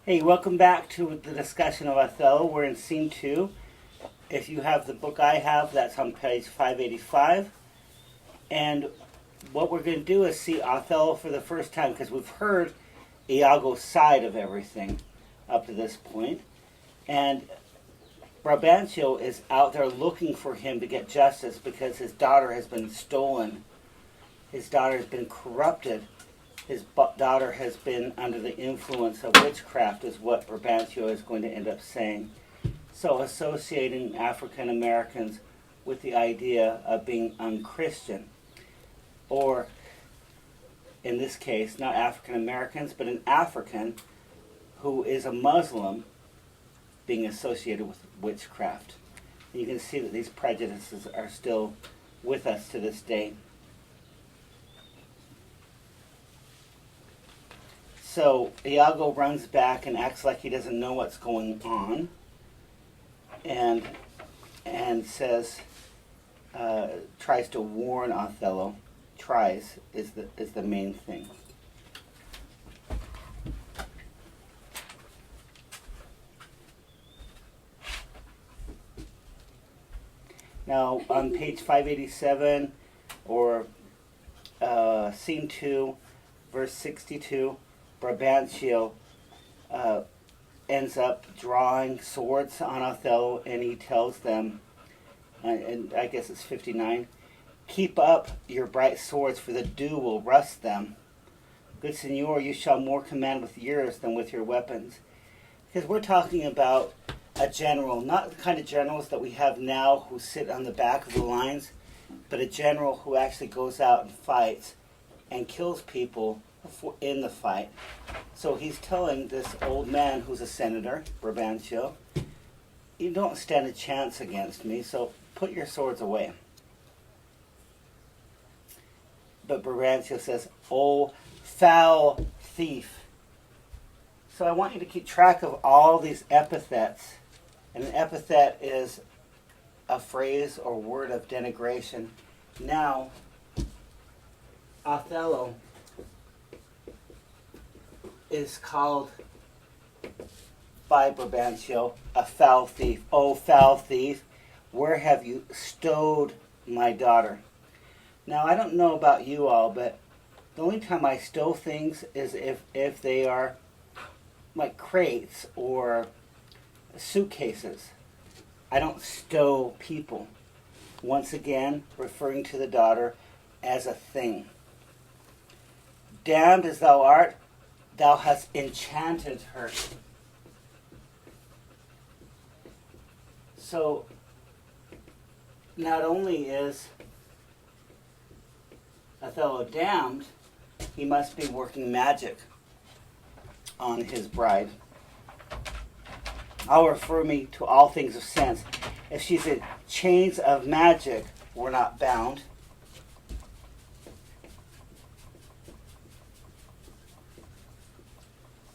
Hey, welcome back to the discussion of Othello. We're in scene 2. If you have the book I have, that's on page 585. And what we're going to do is see Othello for the first time, because we've heard Iago's side of everything up to this point. And Brabantio is out there looking for him to get justice because his daughter has been stolen. His daughter has been corrupted. His daughter has been under the influence of witchcraft, is what Brabantio is going to end up saying. So associating African Americans with the idea of being unchristian. Or, in this case, not African Americans, but an African who is a Muslim being associated with witchcraft. And you can see that these prejudices are still with us to this day. So Iago runs back and acts like he doesn't know what's going on, and says, tries to warn Othello. Tries is the main thing. Now on page 587, or scene 2, verse 62. Brabantio ends up drawing swords on Othello, and he tells them, and I guess it's 59, "Keep up your bright swords, for the dew will rust them. Good Signor, you shall more command with yours than with your weapons." Because we're talking about a general, not the kind of generals that we have now who sit on the back of the lines, but a general who actually goes out and fights and kills people in the fight. So he's telling this old man who's a senator, Brabantio, "You don't stand a chance against me, so put your swords away." But Brabantio says, "Oh, foul thief." So I want you to keep track of all these epithets. And an epithet is a phrase or word of denigration. Now, Othello is called by Brabantio a foul thief. "Oh, foul thief, where have you stowed my daughter?" Now, I don't know about you all, but the only time I stow things is if they are like crates or suitcases. I don't stow people. Once again, referring to the daughter as a thing. "Damned as thou art, thou hast enchanted her." So, not only is Othello damned, he must be working magic on his bride. "I'll refer me to all things of sense. If she's in chains of magic, we're not bound."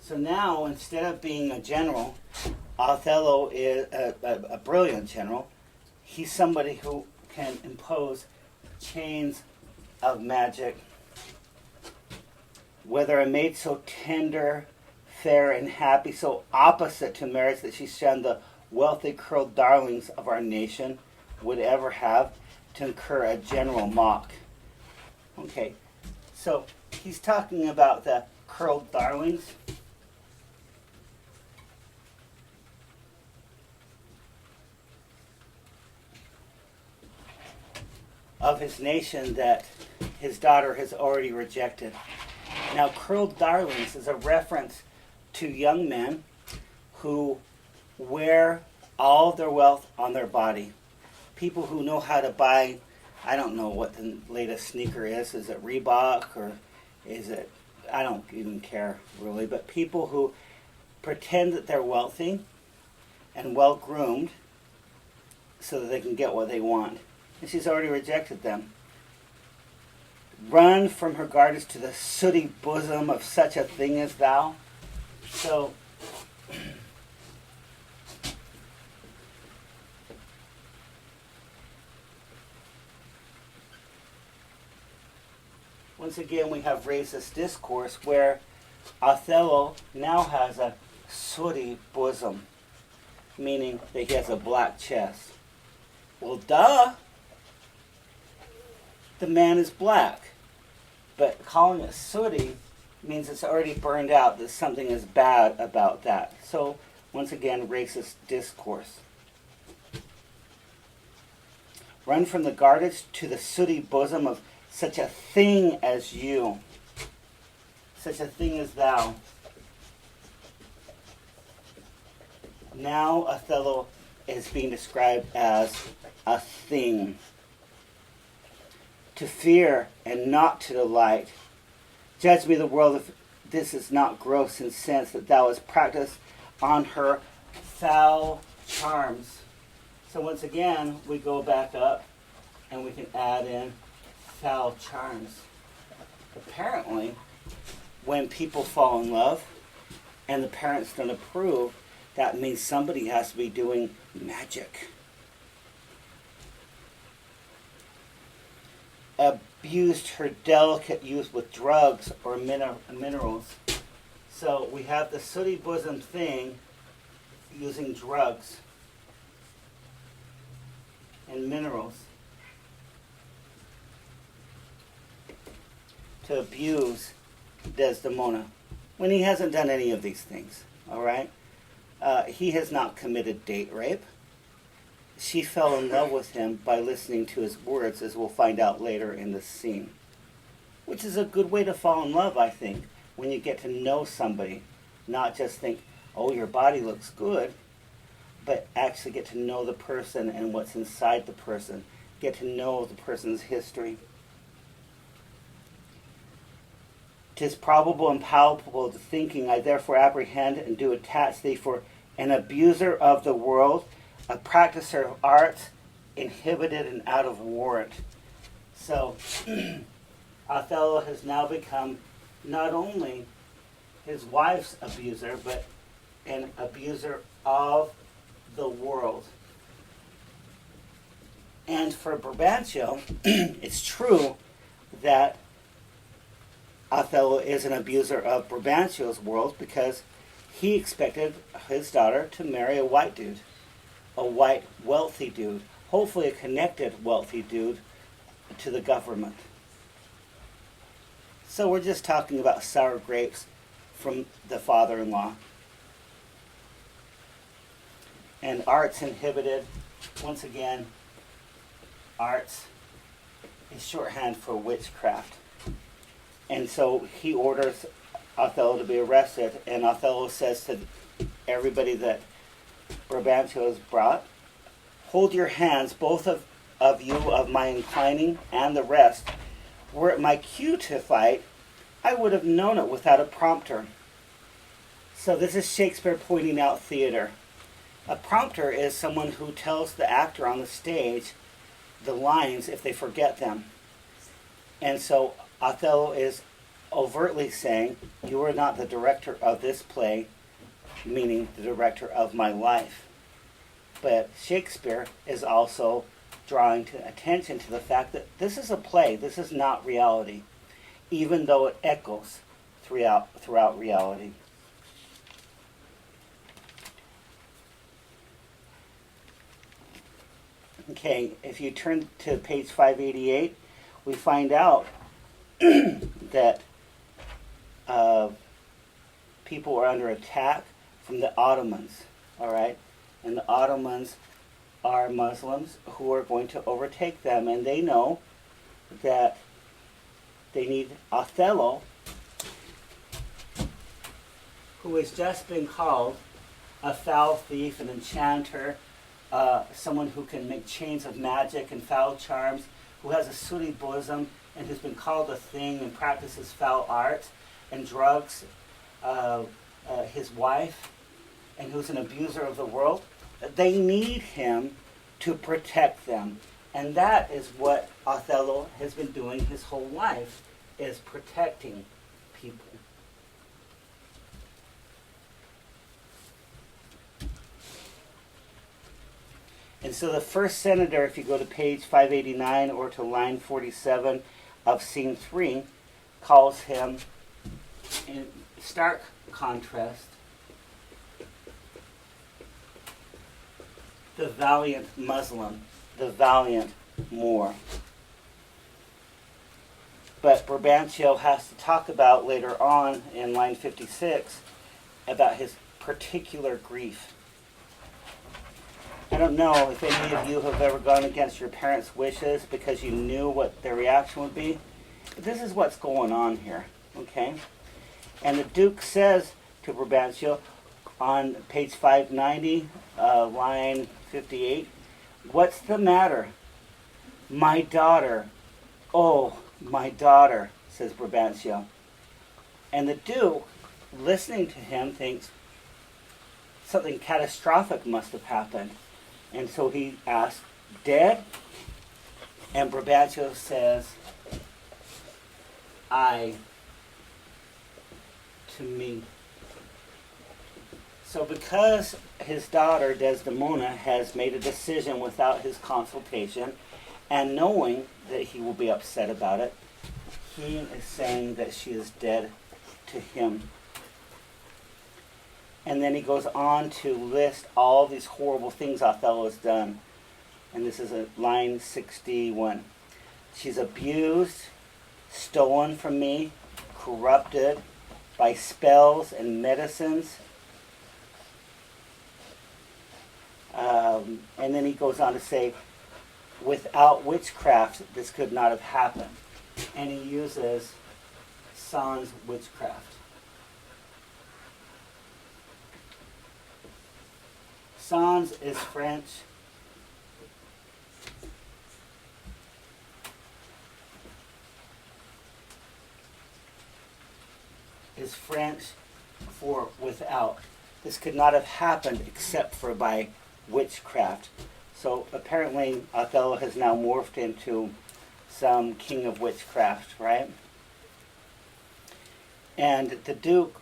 So now, instead of being a general, Othello is a brilliant general. He's somebody who can impose chains of magic. "Whether a maid so tender, fair, and happy, so opposite to marriage that she shunned the wealthy curled darlings of our nation, would ever have to incur a general mock." Okay, so he's talking about the curled darlings. Of his nation that his daughter has already rejected. Now, curled darlings is a reference to young men who wear all their wealth on their body. People who know how to buy, I don't know what the latest sneaker is. Is it Reebok or is it, I don't even care really, but people who pretend that they're wealthy and well-groomed so that they can get what they want. And she's already rejected them. "Run from her gardens to the sooty bosom of such a thing as thou." So, once again we have racist discourse where Othello now has a sooty bosom, meaning that he has a black chest. Well, duh. The man is black. But calling it sooty means it's already burned out, that something is bad about that. So, once again, racist discourse. Run from the garbage to the sooty bosom of such a thing as you. Such a thing as thou. Now Othello is being described as a thing. To fear and not to delight. Judge me the world if this is not gross in sense that thou hast practiced on her foul charms. So once again, we go back up and we can add in foul charms. Apparently, when people fall in love and the parents don't approve, that means somebody has to be doing magic. Abused her delicate youth with drugs or minerals. So we have the sooty bosom thing using drugs and minerals to abuse Desdemona when he hasn't done any of these things. All right, he has not committed date rape. She fell in love with him by listening to his words, as we'll find out later in the scene. Which is a good way to fall in love, I think, when you get to know somebody. Not just think, oh, your body looks good, but actually get to know the person and what's inside the person. Get to know the person's history. 'Tis probable and palpable to thinking, I therefore apprehend and do attach thee for an abuser of the world, a practicer of arts, inhibited and out of warrant. So, Othello has now become not only his wife's abuser, but an abuser of the world. And for Brabantio, it's true that Othello is an abuser of Brabantio's world because he expected his daughter to marry a white dude. A white, wealthy dude, hopefully a connected, wealthy dude to the government. So we're just talking about sour grapes from the father-in-law. And arts inhibited. Once again, arts is shorthand for witchcraft. And so he orders Othello to be arrested, and Othello says to everybody that Brabantio has brought, hold your hands, both of you, of my inclining and the rest. Were it my cue to fight, I would have known it without a prompter. So this is Shakespeare pointing out theater. A prompter is someone who tells the actor on the stage the lines if they forget them. And so Othello is overtly saying, you are not the director of this play, meaning the director of my life. But Shakespeare is also drawing attention to the fact that this is a play, this is not reality, even though it echoes throughout reality. Okay, if you turn to page 588, we find out that people are under attack from the Ottomans, all right? And the Ottomans are Muslims who are going to overtake them, and they know that they need Othello, who has just been called a foul thief, an enchanter, someone who can make chains of magic and foul charms, who has a sooty bosom, and has been called a thing and practices foul arts and drugs, his wife, and who's an abuser of the world. They need him to protect them. And that is what Othello has been doing his whole life, is protecting people. And so the first senator, if you go to page 589 or to line 47 of scene 3, calls him, in stark contrast, the valiant Muslim, the valiant Moor. But Brabantio has to talk about later on in line 56 about his particular grief. I don't know if any of you have ever gone against your parents' wishes because you knew what their reaction would be. But this is what's going on here, okay? And the Duke says to Brabantio on page 590, line 58, "What's the matter? My daughter. Oh, my daughter," says Brabantio. And the Duke, listening to him, thinks something catastrophic must have happened. And so he asks, "Dead?" And Brabantio says, "Aye, to me." So because his daughter, Desdemona, has made a decision without his consultation, and knowing that he will be upset about it, he is saying that she is dead to him. And then he goes on to list all these horrible things Othello has done. And this is at line 61. "She's abused, stolen from me, corrupted by spells and medicines." And then he goes on to say, "Without witchcraft, this could not have happened." And he uses sans witchcraft. Sans is French. Is French for without. This could not have happened except for by witchcraft. So apparently Othello has now morphed into some king of witchcraft, right? And the Duke,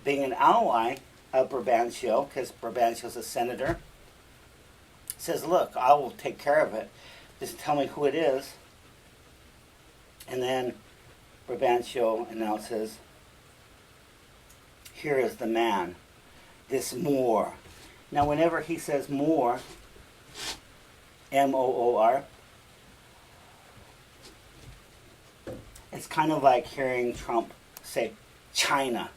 being an ally of Brabantio, because Brabantio's a senator, says, "Look, I will take care of it. Just tell me who it is." And then Brabantio announces, "Here is the man, this Moor." Now, whenever he says Moor, M-O-O-R, it's kind of like hearing Trump say China.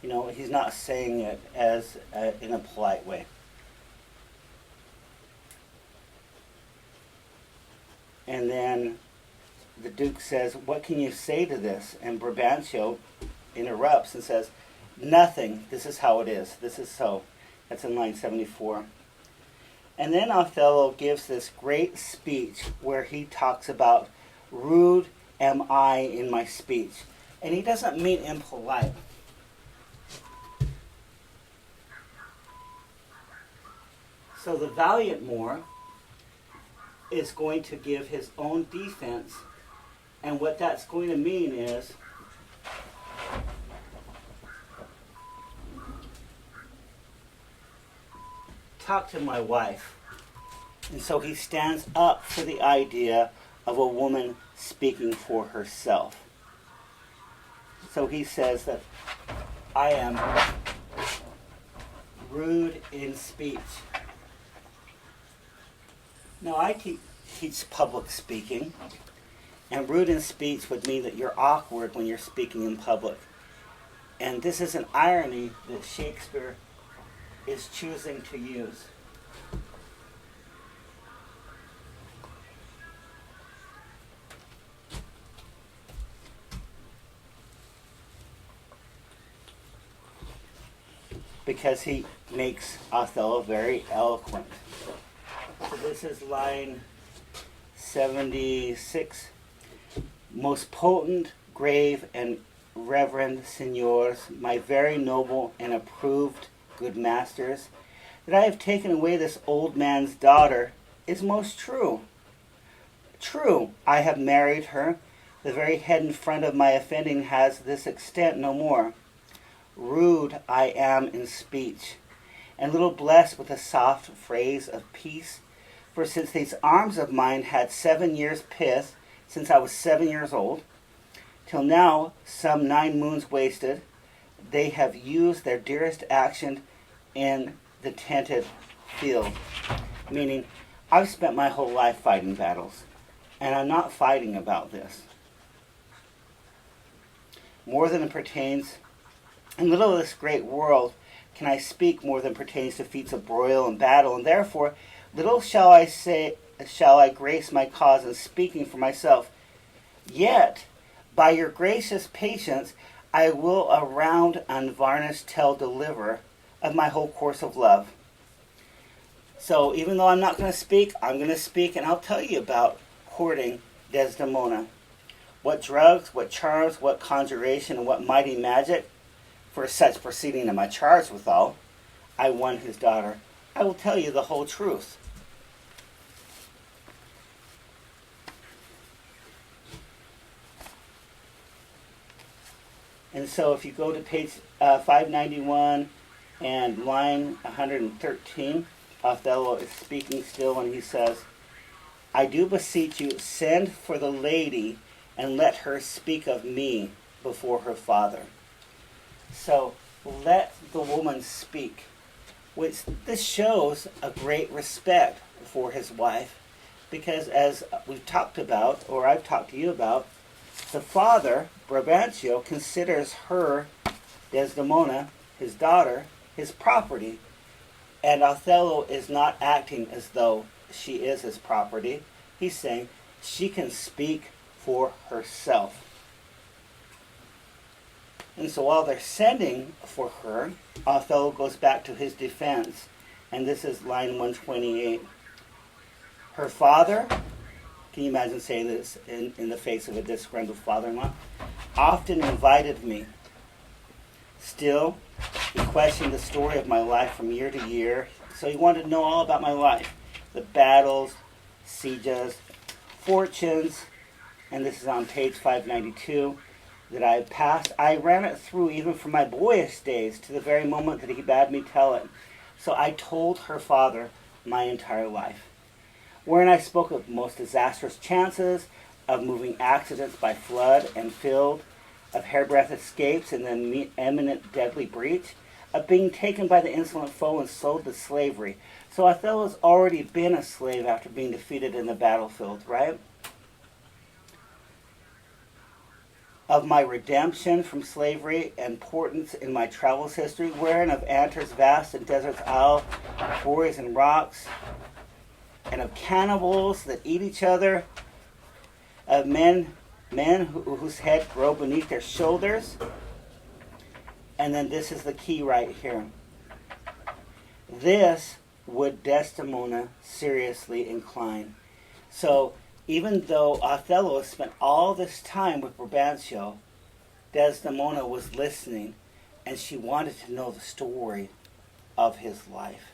You know, he's not saying it as in a polite way. And then the Duke says, "What can you say to this?" And Brabantio interrupts and says, "Nothing. This is how it is. This is so." That's in line 74. And then Othello gives this great speech where he talks about rude am I in my speech. And he doesn't mean impolite. So the valiant Moor is going to give his own defense. And what that's going to mean is talk to my wife. And so he stands up for the idea of a woman speaking for herself. So he says that I am rude in speech. Now I teach public speaking, and rude in speech would mean that you're awkward when you're speaking in public. And this is an irony that Shakespeare is choosing to use. Because he makes Othello very eloquent. So this is line 76. "Most potent, grave, and reverend signors, my very noble and approved good masters, that I have taken away this old man's daughter is most true. True, I have married her. The very head and front of my offending has this extent no more. Rude I am in speech, and little blessed with a soft phrase of peace. For since these arms of mine had 7 years' pith, since I was 7 years old, till now some 9 moons wasted, they have used their dearest action in the tented field. Meaning, I've spent my whole life fighting battles, and I'm not fighting about this. More than it pertains, in little of this great world can I speak more than pertains to feats of broil and battle, and therefore little shall I grace my cause in speaking for myself. Yet, by your gracious patience, I will around unvarnished tell deliver of my whole course of love. So even though I'm not going to speak, I'm going to speak, and I'll tell you about courting Desdemona. What drugs, what charms, what conjuration, and what mighty magic, for such proceeding am I charged withal, I won his daughter. I will tell you the whole truth. And so if you go to page 591 and line 113, Othello is speaking still, and he says, I do beseech you, send for the lady and let her speak of me before her father. So let the woman speak, which this shows a great respect for his wife, because as we've talked about, or I've talked to you about, the father, Brabantio, considers her, Desdemona, his daughter, his property, and Othello is not acting as though she is his property. He's saying she can speak for herself. And so while they're sending for her, Othello goes back to his defense, and this is line 128. Her father, can you imagine saying this in the face of a disgruntled father-in-law? Often invited me. Still, he questioned the story of my life from year to year, so he wanted to know all about my life. The battles, sieges, fortunes, and this is on page 592, that I passed. I ran it through even from my boyish days to the very moment that he bade me tell it. So I told her father my entire life, wherein I spoke of most disastrous chances, of moving accidents by flood and field, of hairbreadth escapes in the imminent deadly breach, of being taken by the insolent foe and sold to slavery. So Othello's already been a slave after being defeated in the battlefield, right? Of my redemption from slavery and importance in my travels history, wherein of Anter's vast and desert's isle, quarries and rocks, and of cannibals that eat each other, of men whose head grow beneath their shoulders. And then this is the key right here. This would Desdemona seriously incline. So even though Othello spent all this time with Brabantio, Desdemona was listening, and she wanted to know the story of his life.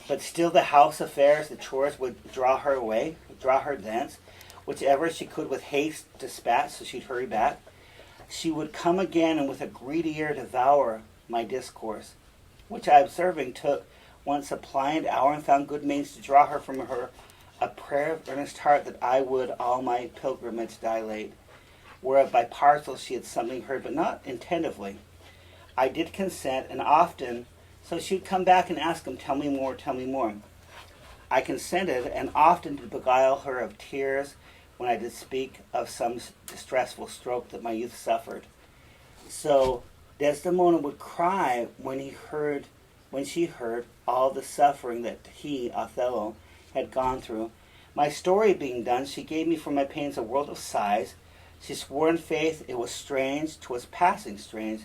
But still the house affairs, the chores would draw her away, draw her thence, whichever she could with haste dispatch, so she'd hurry back. She would come again and with a greedy ear devour my discourse, which I observing took once a pliant hour, and found good means to draw her from her a prayer of earnest heart that I would all my pilgrimage dilate, whereof by parcels she had something heard, but not attentively. I did consent, and often, so she'd come back and ask him, tell me more, tell me more. I consented, and often did beguile her of tears when I did speak of some distressful stroke that my youth suffered. So Desdemona would cry when she heard all the suffering that he, Othello, had gone through. My story being done, she gave me for my pains a world of sighs. She swore in faith it was strange, 'twas passing strange,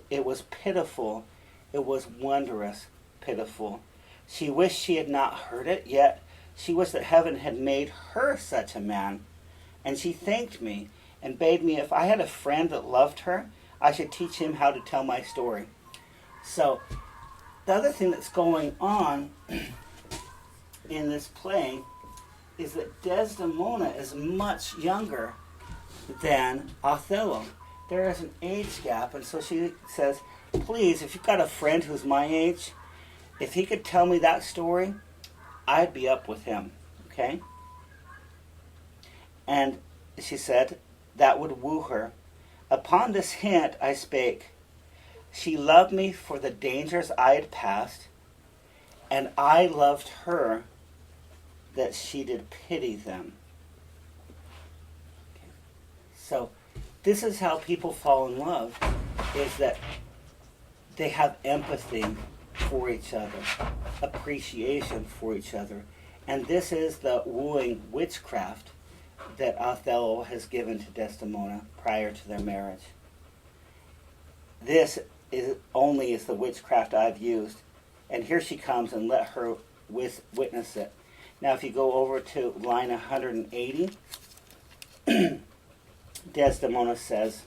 it was pitiful, it was wondrous pitiful. She wished she had not heard it, yet she wished that heaven had made her such a man. And she thanked me, and bade me if I had a friend that loved her, I should teach him how to tell my story. So, the other thing that's going on in this play is that Desdemona is much younger than Othello. There is an age gap, and so she says, please, if you've got a friend who's my age, if he could tell me that story, I'd be up with him, okay? And she said, that would woo her. Upon this hint I spake. She loved me for the dangers I had passed, And I loved her that she did pity them. Okay. So this is how people fall in love, is that they have empathy for each other, appreciation for each other. And this is the wooing witchcraft that Othello has given to Desdemona prior to their marriage. This is the witchcraft I've used. And here she comes, and let her witness it. Now if you go over to line 180, Desdemona says,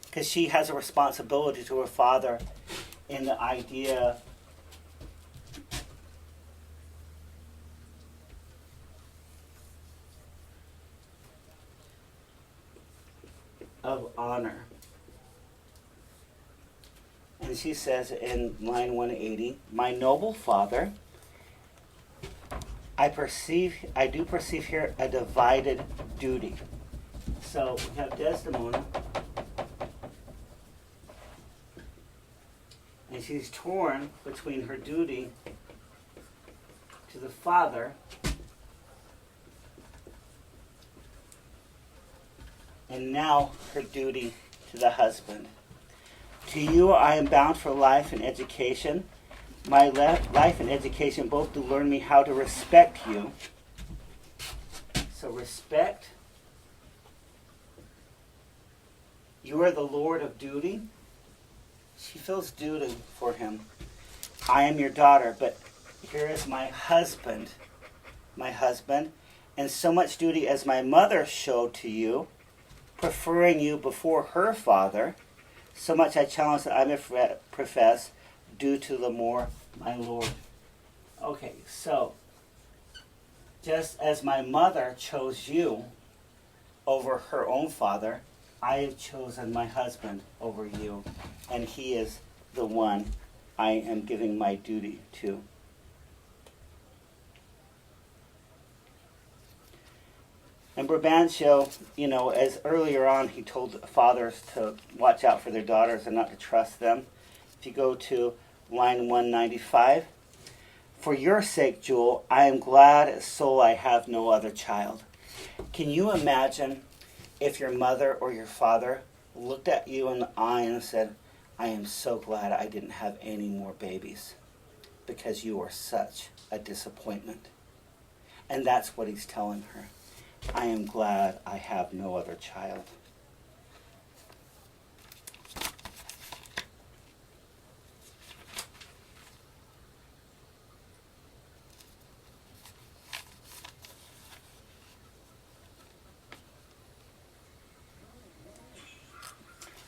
because she has a responsibility to her father in the idea of honor. And she says in line 180, "My noble father, I do perceive here a divided duty." So we have Desdemona, and she's torn between her duty to the father and now her duty to the husband. "To you I am bound for life and education. My life and education both do learn me how to respect you." So respect. You are the Lord of duty. She feels duty for him. "I am your daughter, but here is my husband, and so much duty as my mother showed to you, preferring you before her father, so much I challenge that I may profess, due to the more my Lord." Okay, so just as my mother chose you over her own father, I have chosen my husband over you, and he is the one I am giving my duty to. And Brabantio, as earlier on he told fathers to watch out for their daughters and not to trust them. If you go to line 195, "For your sake, Jewel, I am glad as soul I have no other child." Can you imagine if your mother or your father looked at you in the eye and said, "I am so glad I didn't have any more babies because you are such a disappointment." And that's what he's telling her. I am glad I have no other child.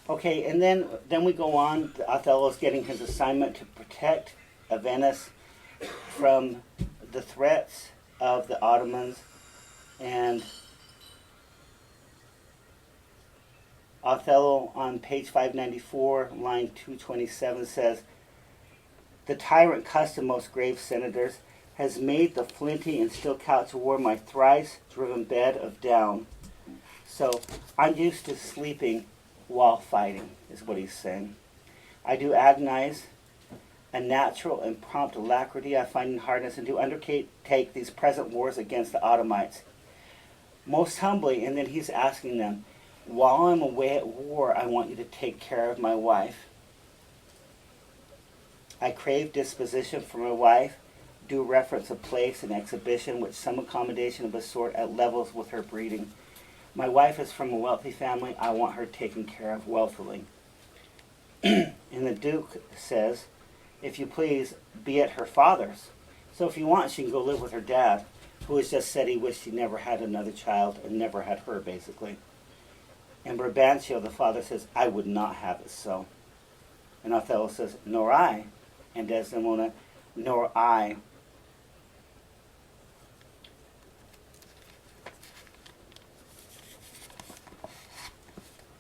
Okay, and then we go on. Othello's getting his assignment to protect Venice from the threats of the Ottomans. And Othello on page 594, line 227 says, "The tyrant custom, most grave senators, has made the flinty and steel couch of war my thrice driven bed of down." So I'm used to sleeping while fighting, is what he's saying. "I do agonize a natural and prompt alacrity I find in hardness, and do undertake these present wars against the Ottomites most humbly." And then he's asking them, "While I'm away at war, I want you to take care of my wife. I crave disposition for my wife, due reference of place and exhibition, which some accommodation of a sort at levels with her breeding. My wife is from a wealthy family. I want her taken care of wealthily." And the Duke says, "If you please, be at her father's. So if you want, she can go live with her dad, who has just said he wished he never had another child and never had her, basically." And Brabantio, the father, says, "I would not have it so." And Othello says, "Nor I." And Desdemona, "Nor I."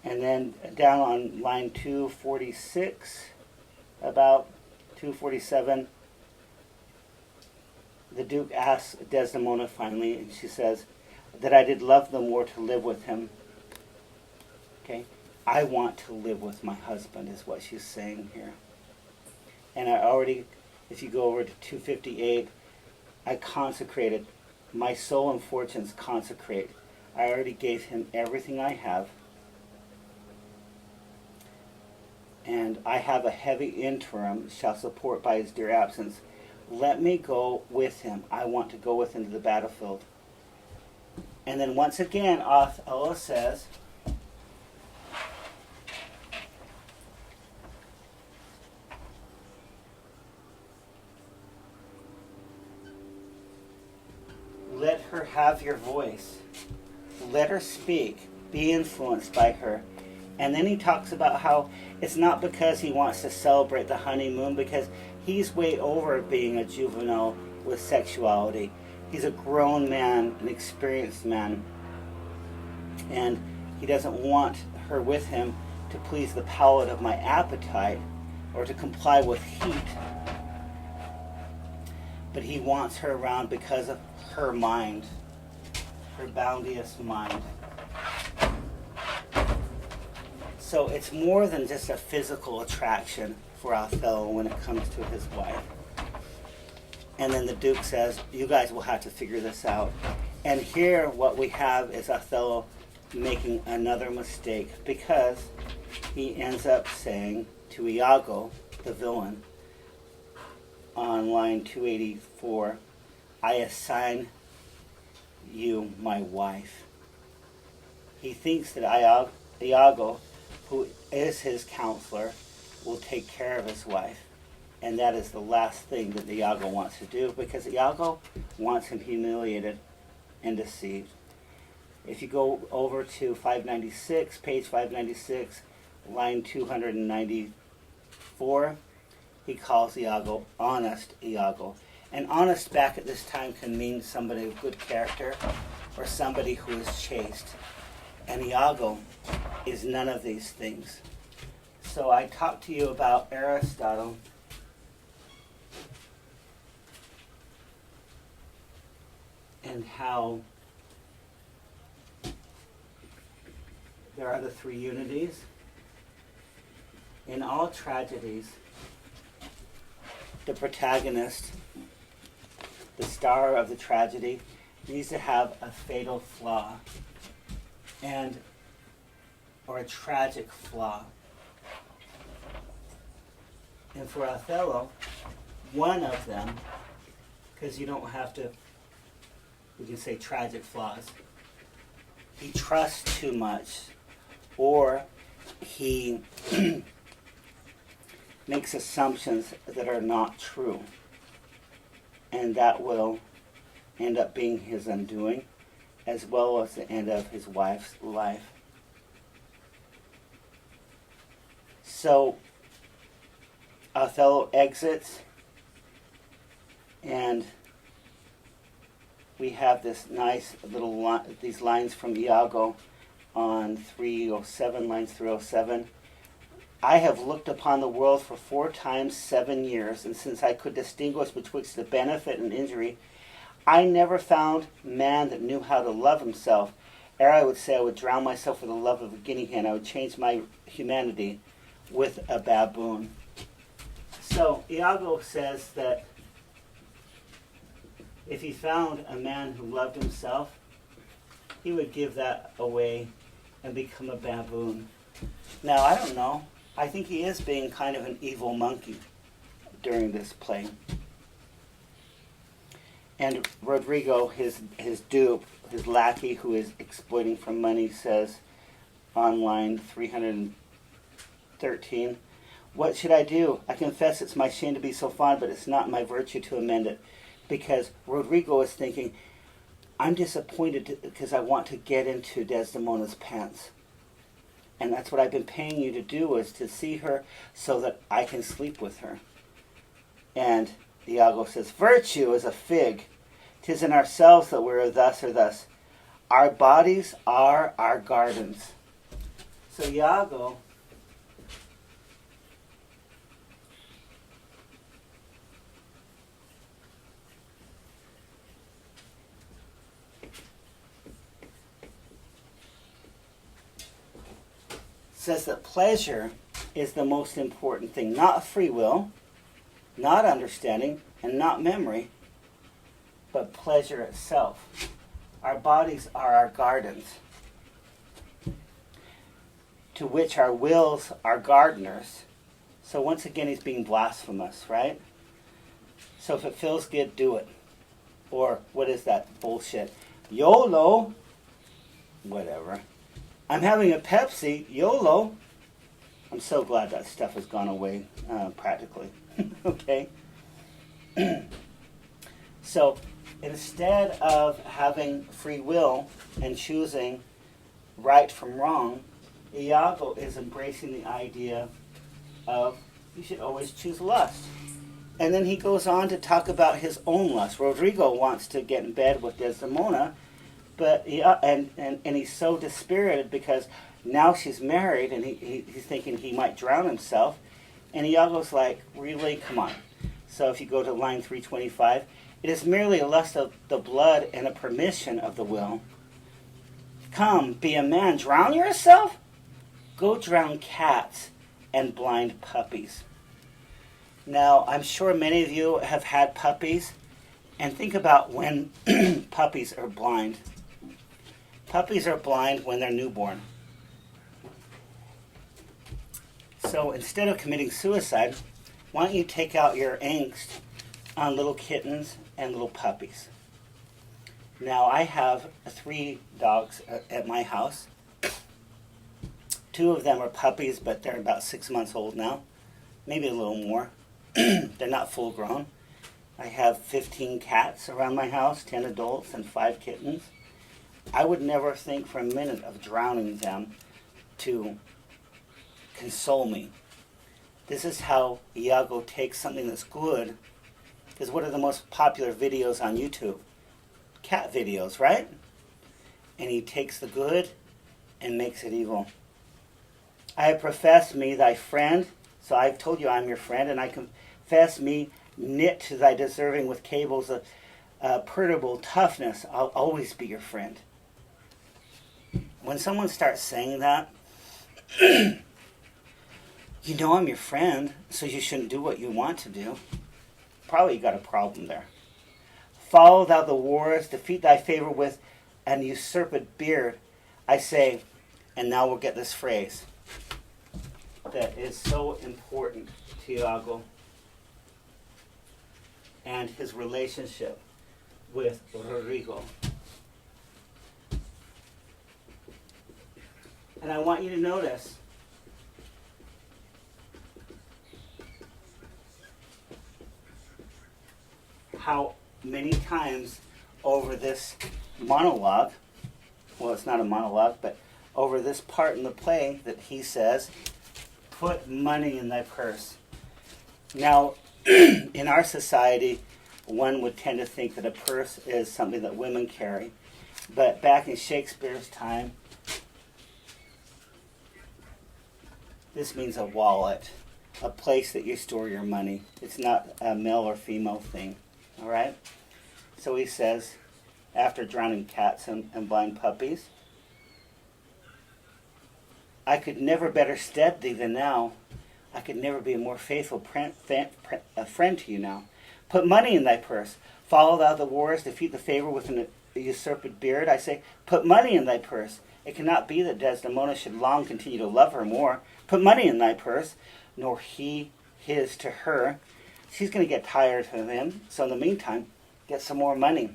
And then down on line 246, about 247, the Duke asks Desdemona finally, and she says, "That I did love the more to live with him." Okay? I want to live with my husband is what she's saying here. And I already if you go over to 258, I consecrated, my soul and fortunes consecrate. I already gave him everything I have. And I have a heavy interim, shall support by his dear absence. Let me go with him. I want to go with him to the battlefield. And then once again, Othello says, let her have your voice. Let her speak. Be influenced by her. And then he talks about how it's not because he wants to celebrate the honeymoon, because he's way over being a juvenile with sexuality. He's a grown man, an experienced man. And he doesn't want her with him to please the palate of my appetite or to comply with heat. But he wants her around because of her mind, her bounteous mind. So it's more than just a physical attraction for Othello when it comes to his wife. And then the Duke says, you guys will have to figure this out. And here what we have is Othello making another mistake, because he ends up saying to Iago, the villain, on line 284, I assign you my wife. He thinks that Iago, who is his counselor, will take care of his wife. And that is the last thing that Iago wants to do, because Iago wants him humiliated and deceived. If you go over to 596, page 596, line 294, he calls Iago honest Iago. And honest back at this time can mean somebody of good character or somebody who is chaste. And Iago is none of these things. So I talked to you about Aristotle. And how there are the three unities. In all tragedies, the protagonist, the star of the tragedy, needs to have a fatal flaw, or a tragic flaw. And for Othello, one of them, because you don't have to, we can say tragic flaws, he trusts too much, or he makes assumptions that are not true. And that will end up being his undoing, as well as the end of his wife's life. So Othello exits, and we have this nice little these lines from Iago on 307, lines 307. I have looked upon the world for 4 times 7 years, and since I could distinguish betwixt the benefit and injury, I never found man that knew how to love himself. Ere I would say I would drown myself for the love of a guinea hen, I would change my humanity with a baboon. So Iago says that if he found a man who loved himself, he would give that away and become a baboon. Now, I don't know. I think he is being kind of an evil monkey during this play. And Rodrigo, his dupe, his lackey who is exploiting for money, says on line 313, what should I do? I confess it's my shame to be so fond, but it's not my virtue to amend it. Because Rodrigo is thinking, I'm disappointed because I want to get into Desdemona's pants. And that's what I've been paying you to do, is to see her so that I can sleep with her. And Iago says, virtue is a fig. 'Tis in ourselves that we're thus or thus. Our bodies are our gardens. So Iago says that pleasure is the most important thing, not free will, not understanding and not memory, but pleasure itself. Our bodies are our gardens, to which our wills are gardeners. So once again, he's being blasphemous, right? So if it feels good, do it. Or what is that bullshit? YOLO, whatever. I'm having a Pepsi, YOLO. I'm so glad that stuff has gone away practically. Okay? So instead of having free will and choosing right from wrong, Iago is embracing the idea of you should always choose lust. And then he goes on to talk about his own lust. Rodrigo wants to get in bed with Desdemona, but he's so dispirited because now she's married and he's thinking he might drown himself. And Iago's like, really? Come on. So if you go to line 325, it is merely a lust of the blood and a permission of the will. Come, be a man, drown yourself? Go drown cats and blind puppies. Now, I'm sure many of you have had puppies, and think about when puppies are blind. Puppies are blind when they're newborn. So instead of committing suicide, why don't you take out your angst on little kittens and little puppies? Now, I have 3 dogs at my house. 2 of them are puppies, but they're about 6 months old now. Maybe a little more. They're not full grown. I have 15 cats around my house, 10 adults and 5 kittens. I would never think for a minute of drowning them to console me. This is how Iago takes something that's good. Because what are the most popular videos on YouTube? Cat videos, right? And he takes the good and makes it evil. I have professed me thy friend, so I've told you I'm your friend, and I confess me knit to thy deserving with cables of perturbable toughness. I'll always be your friend. When someone starts saying that, you know I'm your friend, so you shouldn't do what you want to do. Probably you got a problem there. Follow thou the wars, defeat thy favor with an usurped beard. I say, and now we'll get this phrase that is so important to Iago and his relationship with Rodrigo. And I want you to notice how many times over this monologue, well, it's not a monologue, but over this part in the play that he says, put money in thy purse. Now, in our society, one would tend to think that a purse is something that women carry. But back in Shakespeare's time, this means a wallet, a place that you store your money. It's not a male or female thing. All right? So he says, after drowning cats and blind puppies, I could never better stead thee than now. I could never be a more faithful friend to you now. Put money in thy purse. Follow thou the wars, defeat the favor with an usurped beard. I say, put money in thy purse. It cannot be that Desdemona should long continue to love her more. Put money in thy purse, nor he his to her. She's going to get tired of him, so in the meantime, get some more money.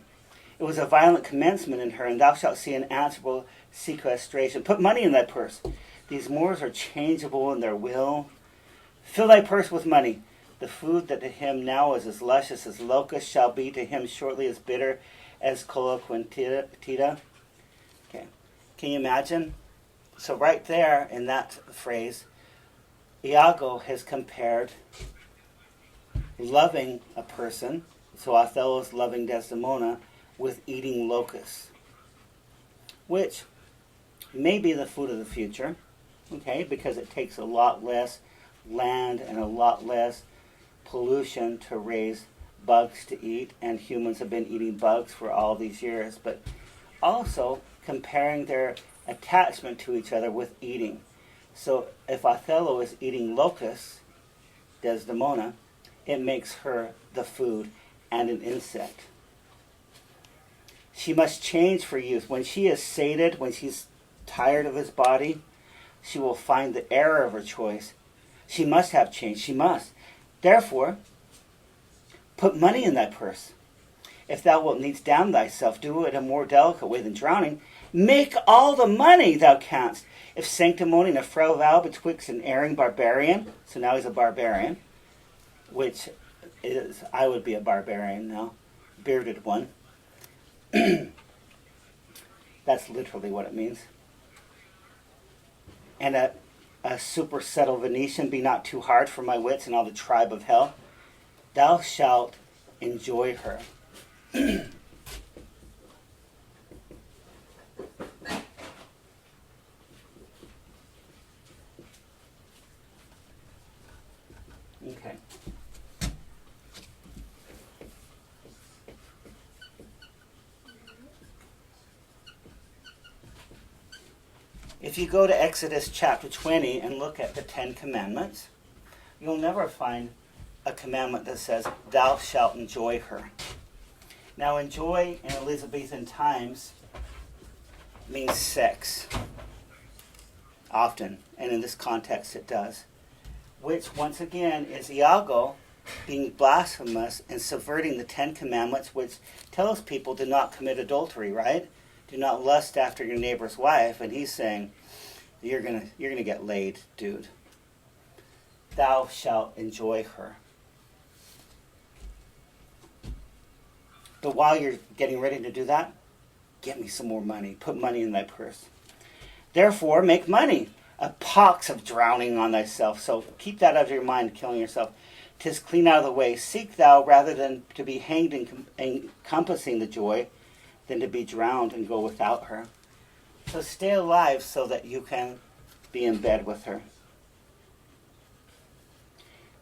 It was a violent commencement in her, and thou shalt see an answerable sequestration. Put money in thy purse. These Moors are changeable in their will. Fill thy purse with money. The food that to him now is as luscious as locusts shall be to him shortly as bitter as coloquintida. Okay. Can you imagine? So right there in that phrase, Iago has compared loving a person, so Othello's loving Desdemona, with eating locusts, which may be the food of the future, okay, because it takes a lot less land and a lot less pollution to raise bugs to eat, and humans have been eating bugs for all these years, but also comparing their attachment to each other with eating. So if Othello is eating locusts, Desdemona it makes her the food and an insect. She must change for youth. When she is sated, when she's tired of his body, she will find the error of her choice. She must have change. She must. Therefore, put money in thy purse. If thou wilt needs damn thyself, do it a more delicate way than drowning. Make all the money thou canst. If sanctimony and a frail vow betwixt an erring barbarian, so now he's a barbarian, which is, I would be a barbarian now, bearded one. That's literally what it means. And a super subtle Venetian, be not too hard for my wits and all the tribe of hell. Thou shalt enjoy her. Okay. If you go to Exodus chapter 20 and look at the 10 Commandments, you'll never find a commandment that says, thou shalt enjoy her. Now, enjoy in Elizabethan times means sex. Often, and in this context it does. Which, once again, is Iago being blasphemous and subverting the 10 Commandments, which tells people do not commit adultery, right? Do not lust after your neighbor's wife. And he's saying, you're gonna get laid, dude. Thou shalt enjoy her. But while you're getting ready to do that, get me some more money. Put money in thy purse. Therefore, make money. A pox of drowning on thyself. So keep that out of your mind, killing yourself. 'Tis clean out of the way. Seek thou rather than to be hanged encompassing the joy, than to be drowned and go without her. So stay alive so that you can be in bed with her.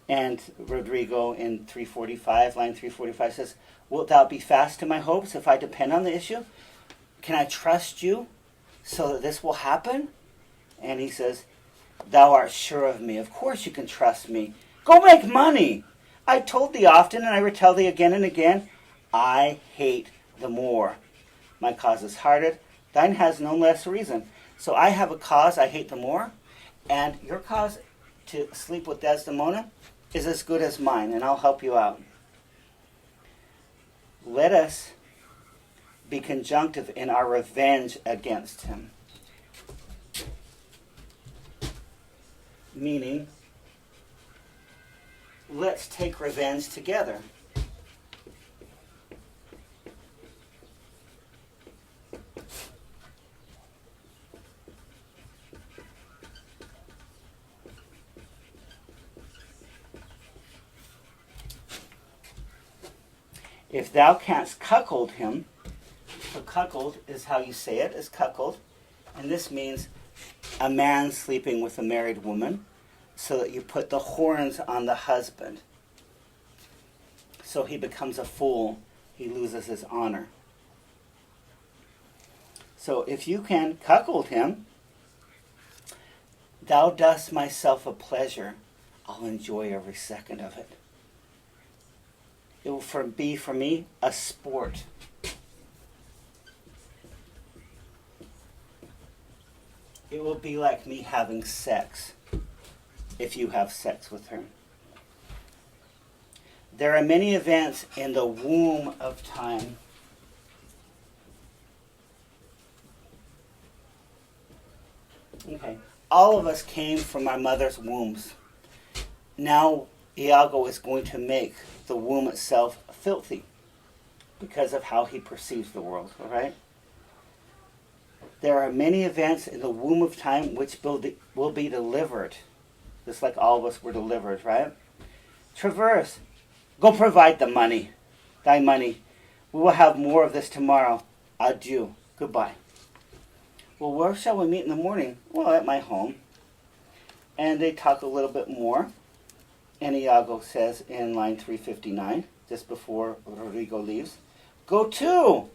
And Rodrigo in 345, line 345 says, wilt thou be fast to my hopes if I depend on the issue? Can I trust you so that this will happen? And he says, thou art sure of me. Of course you can trust me. Go make money. I told thee often, and I retell thee again and again, I hate the Moor. My cause is hearted. Thine has no less reason. So I have a cause, I hate the Moor, and your cause to sleep with Desdemona is as good as mine, and I'll help you out. Let us be conjunctive in our revenge against him. Meaning, let's take revenge together. If thou canst cuckold him, so cuckold is how you say it, is cuckold, and this means a man sleeping with a married woman, so that you put the horns on the husband. So he becomes a fool, he loses his honor. So if you can cuckold him, thou dost myself a pleasure, I'll enjoy every second of it. It will be for me a sport. It will be like me having sex, if you have sex with her. There are many events in the womb of time. Okay. All of us came from our mother's wombs. Now Iago is going to make the womb itself filthy because of how he perceives the world, all right? There are many events in the womb of time which will be delivered, just like all of us were delivered, right? Traverse. Go provide the money, thy money. We will have more of this tomorrow. Adieu. Goodbye. Well, where shall we meet in the morning? Well, at my home. And they talk a little bit more. And Iago says in line 359, just before Rodrigo leaves, go to!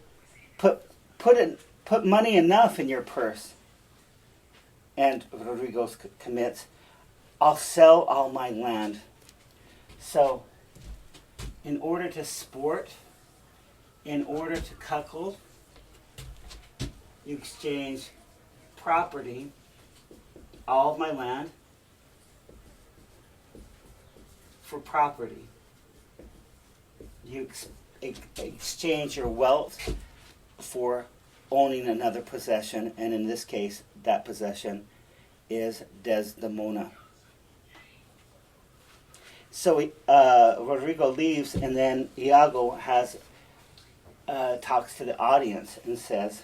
Put money enough in your purse. And Rodrigo commits, I'll sell all my land. So in order to sport, in order to cuckold, you exchange property, all of my land, for property. You exchange your wealth for owning another possession, and in this case, that possession is Desdemona. So Rodrigo leaves, and then Iago talks to the audience and says,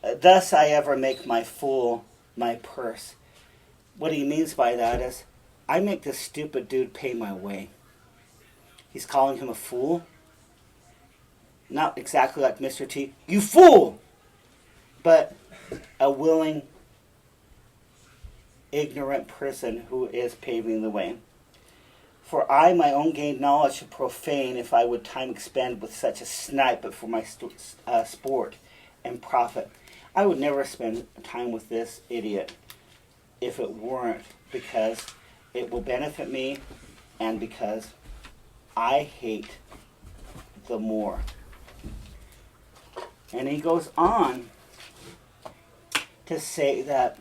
"Thus I ever make my fool my purse." What he means by that is, I make this stupid dude pay my way. He's calling him a fool. Not exactly like Mr. T, "You fool!" But a willing, ignorant person who is paving the way. "For I my own gained knowledge should profane if I would time expend with such a snipe, but for my sport and profit. I would never spend time with this idiot if it weren't because it will benefit me and because I hate the Moor." And he goes on to say that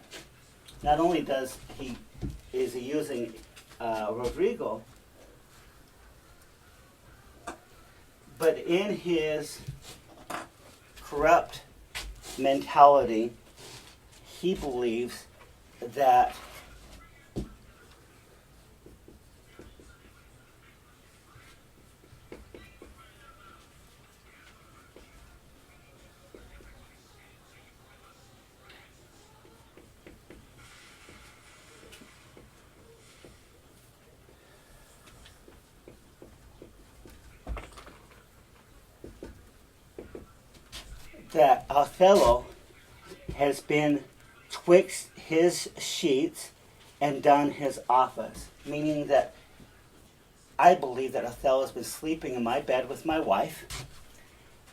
not only is he using Rodrigo, but in his corrupt mentality, he believes that Othello has been twixt his sheets and done his office. Meaning that I believe that Othello has been sleeping in my bed with my wife,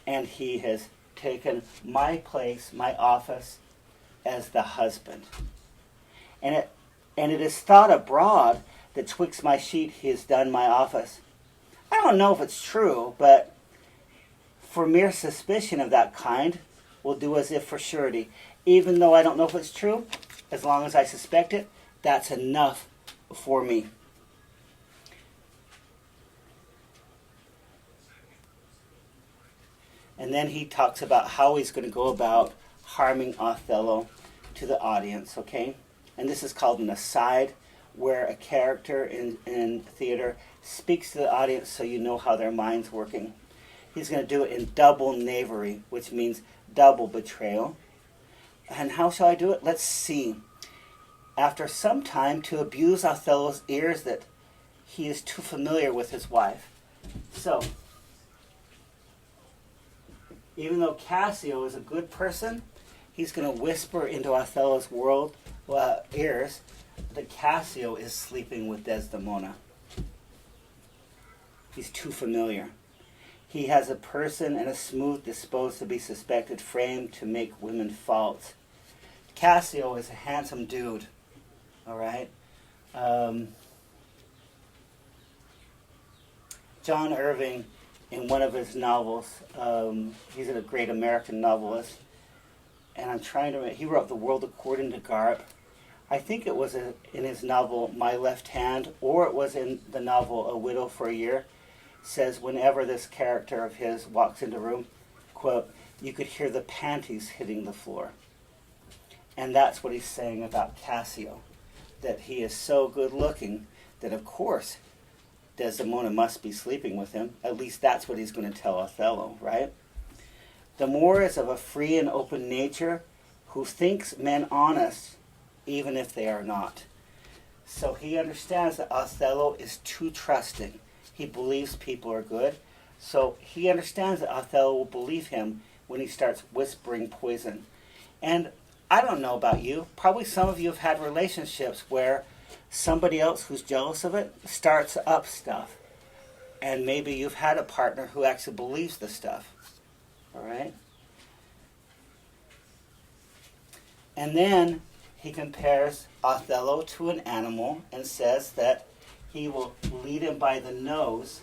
and he has taken my place, my office, as the husband. And it is thought abroad that twixt my sheet he has done my office. I don't know if it's true, but for mere suspicion of that kind, we'll do as if for surety. Even though I don't know if it's true, as long as I suspect it, that's enough for me. And then he talks about how he's going to go about harming Othello to the audience, okay? And this is called an aside, where a character in theater speaks to the audience so you know how their mind's working. He's going to do it in double knavery, which means double betrayal. And how shall I do it? Let's see. After some time, to abuse Othello's ears that he is too familiar with his wife. So, even though Cassio is a good person, he's going to whisper into Othello's ears that Cassio is sleeping with Desdemona. He's too familiar. He has a person and a smooth disposed to be suspected frame to make women false. Cassio is a handsome dude, all right? John Irving, in one of his novels, he's a great American novelist, and he wrote The World According to Garp. I think it was in his novel My Left Hand, or it was in the novel A Widow for a Year, says whenever this character of his walks into a room, quote, "you could hear the panties hitting the floor." And that's what he's saying about Cassio, that he is so good looking that of course Desdemona must be sleeping with him. At least that's what he's going to tell Othello, right? The Moor is of a free and open nature who thinks men honest even if they are not. So he understands that Othello is too trusting. He believes people are good. So he understands that Othello will believe him when he starts whispering poison. And I don't know about you, probably some of you have had relationships where somebody else who's jealous of it starts up stuff. And maybe you've had a partner who actually believes the stuff. All right? And then he compares Othello to an animal and says that he will lead him by the nose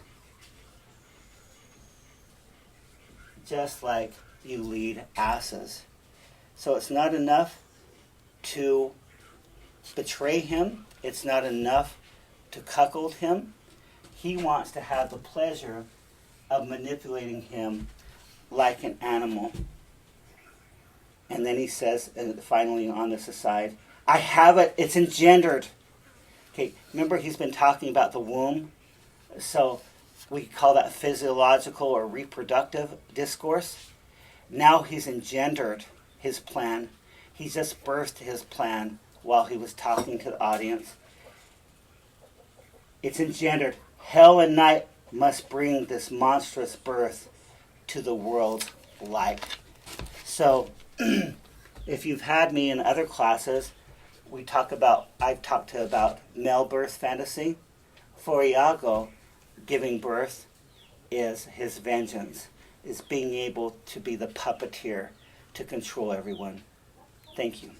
just like you lead asses. So it's not enough to betray him. It's not enough to cuckold him. He wants to have the pleasure of manipulating him like an animal. And then he says, and finally on this aside, I have it, it's engendered. Okay, remember he's been talking about the womb? So we call that physiological or reproductive discourse. Now he's engendered his plan. He just birthed his plan while he was talking to the audience. It's engendered. Hell and night must bring this monstrous birth to the world's light. So, if you've had me in other classes, I've talked about male birth fantasy. For Iago, giving birth is his vengeance, is being able to be the puppeteer to control everyone. Thank you.